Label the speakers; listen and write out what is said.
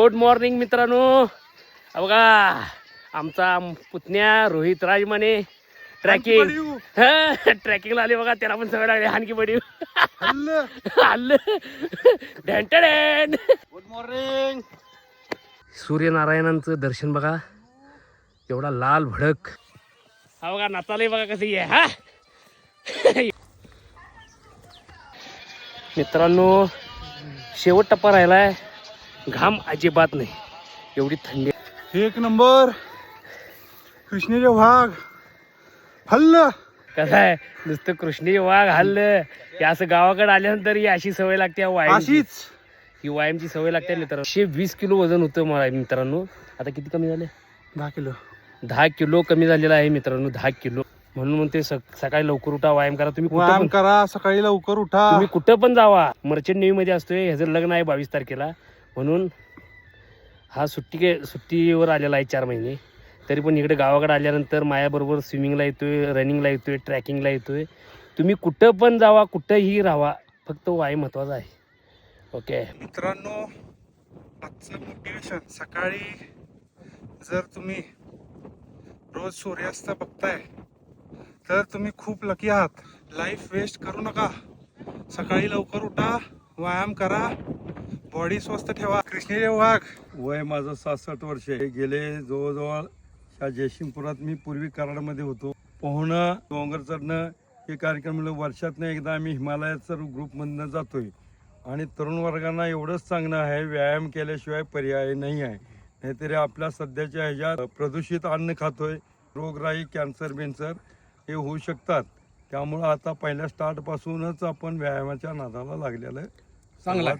Speaker 1: Good morning मित्रांनो. बघा आमचा पुतण्या रोहित राजमाने ट्रॅकिंगला आले बघा. त्याला पण सवय लागली हानकी बडी हल्ल. Good morning. सूर्यनारायणांचं दर्शन बघा. एवढा लाल भडक. हा बघा नाचालय बघा कसं आहे. हा मित्रांनो शेवट टप्पा राहिलाय. घाम अजिबात नाही. एवढी थंडी.
Speaker 2: एक नंबर. कृष्णेचे वाघ हल्ल.
Speaker 1: कसं आहे नुसतं कृष्णी वाघ हल्लं की असं गावाकडे आल्यानंतर ही अशी सवय लागते.
Speaker 2: अशीच
Speaker 1: ही व्यायामची सवय लागते मित्रांनो. 120 किलो वजन होतं मला मित्रांनो. आता किती कमी झाले?
Speaker 2: 10 किलो.
Speaker 1: 10 किलो कमी झालेला आहे मित्रांनो. 10 किलो. म्हणून म्हणते सकाळी लवकर उठा, व्यायाम करा. तुम्ही
Speaker 2: व्यायाम करा, सकाळी लवकर उठा.
Speaker 1: तुम्ही कुठं पण जावा. मर्चंट नेव्ही मध्ये असतोय. ह्याचं लग्न आहे 22 तारखेला. म्हणून हा सुट्टीवर आलेला आहे 4 महिने. तरी पण इकडे गावाकडे आल्यानंतर माझ्याबरोबर स्विमिंगला येतोय, रनिंगला येतोय, ट्रॅकिंगला येतोय. तुम्ही कुठं पण जावा, कुठंही राहा, फक्त व्यायाम महत्वाचा आहे. ओके
Speaker 2: मित्रांनो, आजचं मोटिवेशन. सकाळी जर तुम्ही रोज सूर्यास्त बघताय तर तुम्ही खूप लकी आहात. लाईफ वेस्ट करू नका. सकाळी लवकर उठा, व्यायाम करा, बॉडी स्वस्थ ठेवा. कृष्णेचे वाघ.
Speaker 3: वय माझं 67 वर्ष आहे. गेले जवळजवळ ह्या जयसिंगपुरात मी पूर्वी कराडमध्ये होतो. पोहणं, डोंगर चढणं हे कार्यक्रम वर्षातनं एकदा आम्ही हिमालयाचं ग्रुपमधनं जातोय. आणि तरुण वर्गांना एवढंच सांगणं आहे, व्यायाम केल्याशिवाय पर्याय नाही आहे. नाहीतरी आपल्या सध्याच्या ह्याच्यात प्रदूषित अन्न खातोय, रोगराई, कॅन्सर बेन्सर हे होऊ शकतात. त्यामुळं आता पहिल्या स्टार्टपासूनच आपण व्यायामाच्या नादाला लागलेलं चांगलं.